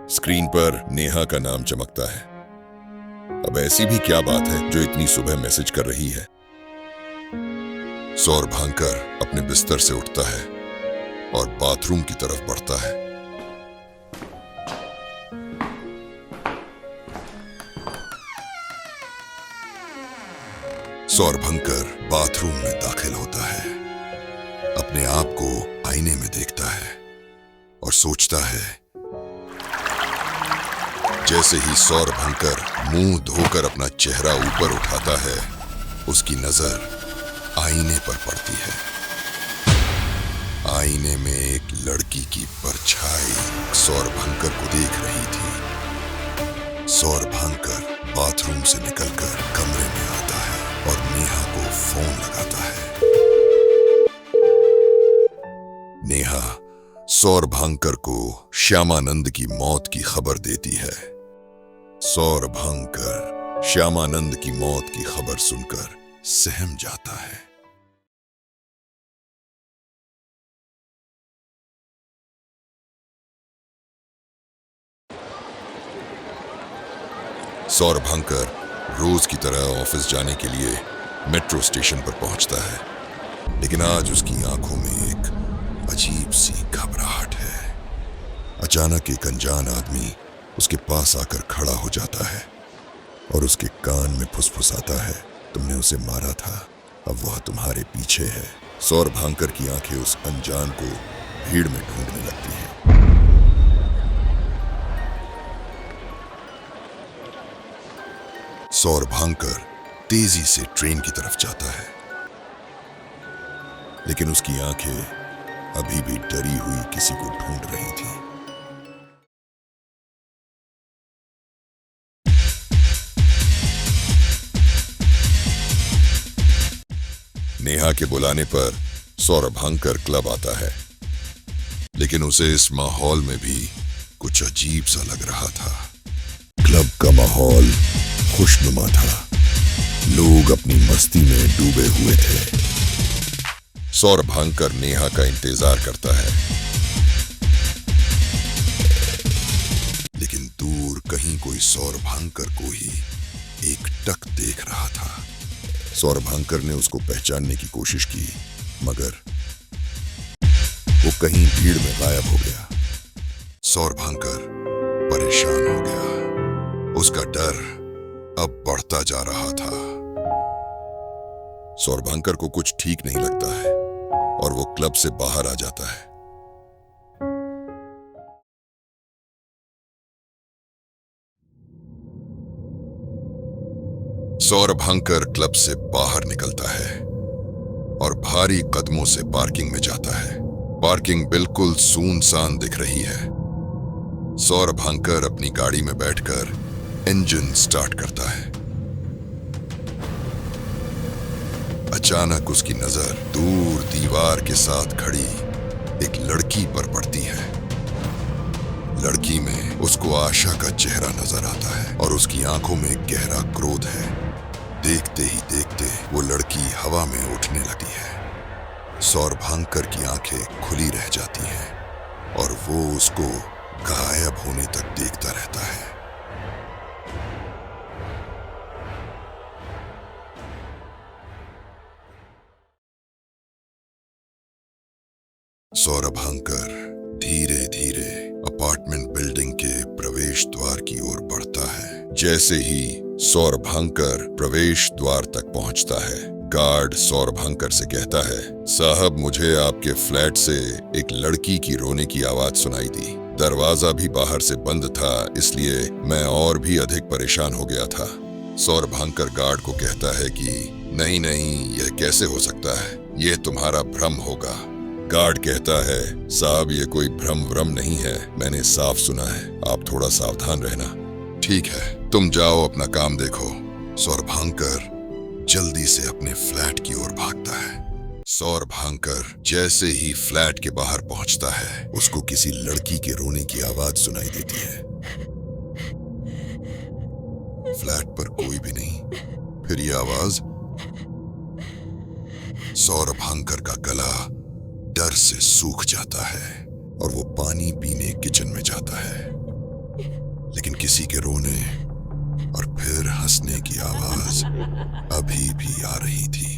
Screen पर नेहा का नाम चमकता है। अब ऐसी भी क्या बात है जो इतनी सुबह मैसेज कर रही है। सौरभांकर अपने बिस्तर से उठता है और बाथरूम की तरफ बढ़ता है। सौरभांकर बाथरूम में दाखिल होता है, अपने आप को आईने में देखता है और सोचता है। जैसे ही सौरभांकर मुंह धोकर अपना चेहरा ऊपर उठाता है, उसकी नजर आईने पर पड़ती है। आईने में एक लड़की की परछाई सौरभांकर को देख रही थी। सौरभांकर बाथरूम से निकलकर कमरे में आता है और नेहा को फोन लगाता है। नेहा सौरभांकर को श्यामानंद की मौत की खबर देती है। सौरभांकर श्यामानंद की मौत की खबर सुनकर सहम जाता है। सौरभांकर रोज की तरह ऑफिस जाने के लिए मेट्रो स्टेशन पर पहुंचता है, लेकिन आज उसकी आंखों में एक अजीब सी घबराहट है। अचानक एक अनजान आदमी उसके पास आकर खड़ा हो जाता है और उसके कान में फुसफुसाता है, तुमने उसे मारा था, अब वह तुम्हारे पीछे है। सौरभांकर की आंखें उस अनजान को भीड़ में ढूंढने लगती हैं। सौरभांकर तेजी से ट्रेन की तरफ जाता है, लेकिन उसकी आंखें अभी भी डरी हुई किसी को ढूंढ रही थी। नेहा के बुलाने पर सौरभांकर क्लब आता है, लेकिन उसे इस माहौल में भी कुछ अजीब सा लग रहा था। क्लब का माहौल खुशनुमा था, लोग अपनी मस्ती में डूबे हुए थे। सौरभांकर नेहा का इंतजार करता है, लेकिन दूर कहीं कोई सौरभांकर को ही एकटक देख रहा था। सौरभांकर ने उसको पहचानने की कोशिश की, मगर वो कहीं भीड़ में गायब हो गया। सौरभांकर परेशान हो गया, उसका डर अब बढ़ता जा रहा था। सौरभांकर को कुछ ठीक नहीं लगता है और वो क्लब से बाहर आ जाता है। सौरभांकर क्लब से बाहर निकलता है और भारी कदमों से पार्किंग में जाता है। पार्किंग बिल्कुल सुनसान दिख रही है। सौरभांकर अपनी गाड़ी में बैठकर इंजन स्टार्ट करता है। अचानक उसकी नजर दूर दीवार के साथ खड़ी एक लड़की पर पड़ती है। लड़की में उसको आशा का चेहरा नजर आता है और उसकी आंखों में गहरा क्रोध है। देखते ही देखते वो लड़की हवा में उठने लगी है। सौरभांकर की आंखें खुली रह जाती हैं और वो उसको गायब होने तक देखता रहता है। सौरभांकर धीरे धीरे अपार्टमेंट बिल्डिंग के प्रवेश द्वार की ओर बढ़ता है। जैसे ही सौरभांकर प्रवेश द्वार तक पहुंचता है, गार्ड सौरभांकर से कहता है, साहब मुझे आपके फ्लैट से एक लड़की की रोने की आवाज सुनाई दी। दरवाजा भी बाहर से बंद था, इसलिए मैं और भी अधिक परेशान हो गया था। सौरभांकर गार्ड को कहता है कि नहीं नहीं, यह कैसे हो सकता है, यह तुम्हारा भ्रम होगा। गार्ड कहता है, साहब ये कोई भ्रम नहीं है, मैंने साफ सुना है, आप थोड़ा सावधान रहना। ठीक है, तुम जाओ अपना काम देखो। सौरभांकर जल्दी से अपने फ्लैट की ओर भागता है। सौरभांकर जैसे ही फ्लैट के बाहर पहुंचता है, उसको किसी लड़की के रोने की आवाज सुनाई देती है। फ्लैट पर कोई भी नहीं। फिर ये आवाज सौरभांकर का गला डर से सूख जाता है और वो पानी पीने किचन में जाता है, लेकिन किसी के रोने और फिर हंसने की आवाज अभी भी आ रही थी।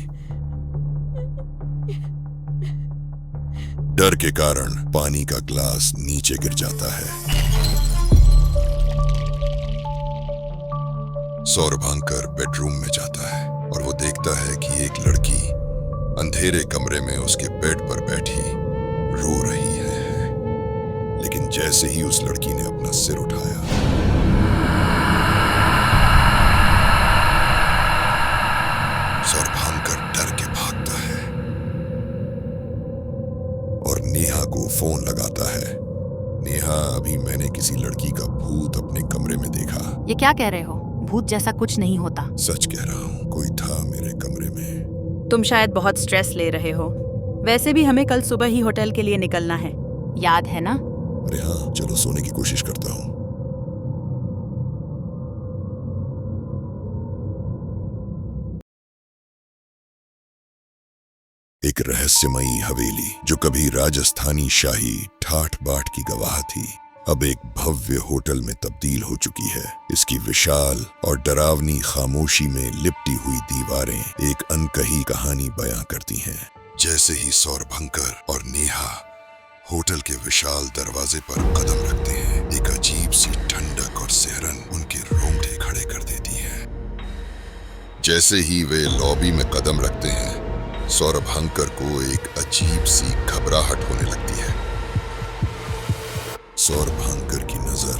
डर के कारण पानी का ग्लास नीचे गिर जाता है। सौरभांकर बेडरूम में जाता है और वो देखता है कि एक लड़की अंधेरे कमरे में उसके बेड पर बैठी रो रही है। लेकिन जैसे ही उस लड़की ने अपना सिर उठाया, सौरभांकर डर के भागता है और नेहा को फोन लगाता है। नेहा, अभी मैंने किसी लड़की का भूत अपने कमरे में देखा। ये क्या कह रहे हो? भूत जैसा कुछ नहीं होता। सच कह रहा हूँ, कोई था मेरे कमरे में। तुम शायद बहुत स्ट्रेस ले रहे हो। वैसे भी हमें कल सुबह ही होटल के लिए निकलना है, याद है ना? अरे हाँ, चलो सोने की कोशिश करता हूँ। एक रहस्यमयी हवेली जो कभी राजस्थानी शाही ठाठ बाट की गवाह थी, अब एक भव्य होटल में तब्दील हो चुकी है। इसकी विशाल और डरावनी खामोशी में लिपटी हुई दीवारें एक अनकही कहानी बयां करती हैं। जैसे ही सौरभंकर और नेहा होटल के विशाल दरवाजे पर कदम रखते हैं, एक अजीब सी ठंडक और सिहरन उनके रोंगटे खड़े कर देती है। जैसे ही वे लॉबी में कदम रखते हैं, सौरभांकर को एक अजीब सी घबराहट होने लगती है। सौरभांकर की नजर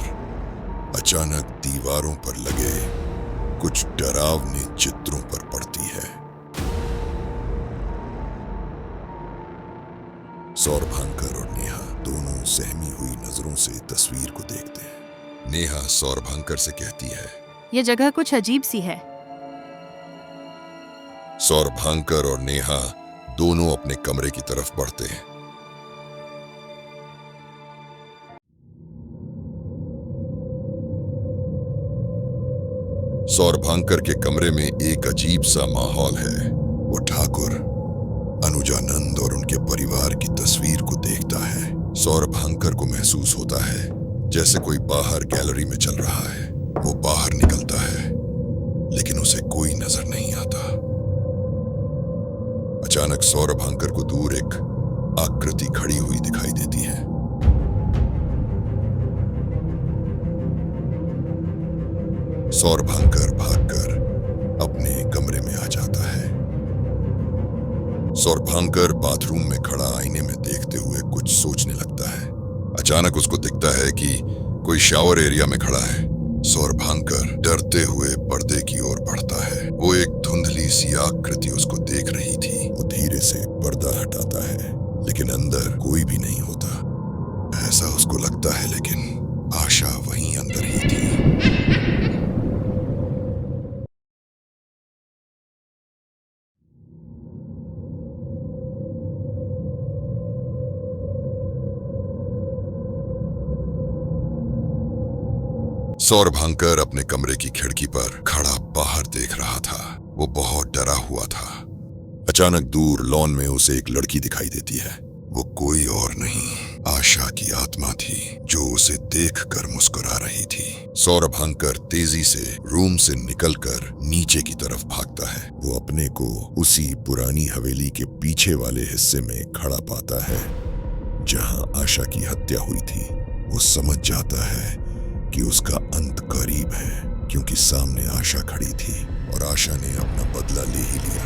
अचानक दीवारों पर लगे कुछ डरावने चित्रों पर पड़ती है। सौरभांकर और नेहा दोनों सहमी हुई नजरों से तस्वीर को देखते हैं। नेहा सौरभांकर से कहती है, ये जगह कुछ अजीब सी है। सौरभांकर और नेहा दोनों अपने कमरे की तरफ बढ़ते हैं। सौरभांकर के कमरे में एक अजीब सा माहौल है। वो ठाकुर अनुजानंद और उनके परिवार की तस्वीर को देखता है। सौरभांकर को महसूस होता है जैसे कोई बाहर गैलरी में चल रहा है। वो बाहर निकलता है, लेकिन उसे कोई नजर नहीं आता। अचानक सौरभांकर को दूर एक आकृति खड़ी हुई दिखाई देती है। सौरभांकर भागकर अपने कमरे में आ जाता है। सौरभांकर बाथरूम में खड़ा आईने में देखते हुए कुछ सोचने लगता है। अचानक उसको दिखता है कि कोई शावर एरिया में खड़ा है। सौरभांकर डरते हुए पर्दे की ओर बढ़ता है। वो एक धुंधली सी आकृति उसको देख रही थी। वो धीरे से पर्दा हटाता है, लेकिन अंदर कोई भी नहीं होता। ऐसा उसको लगता है, लेकिन आशा वहीं अंदर ही थी। सौरभांकर अपने कमरे की खिड़की पर खड़ा बाहर देख रहा था। वो बहुत डरा हुआ था। अचानक दूर लॉन में उसे एक लड़की दिखाई देती है। वो कोई और नहीं, आशा की आत्मा थी, जो उसे देखकर मुस्कुरा रही थी। सौरभांकर तेजी से रूम से निकलकर नीचे की तरफ भागता है। वो अपने को उसी पुरानी हवेली के पीछे वाले हिस्से में खड़ा पाता है जहां आशा की हत्या हुई थी। वो समझ जाता है कि उसका अंत करीब है, क्योंकि सामने आशा खड़ी थी और आशा ने अपना बदला ले ही लिया।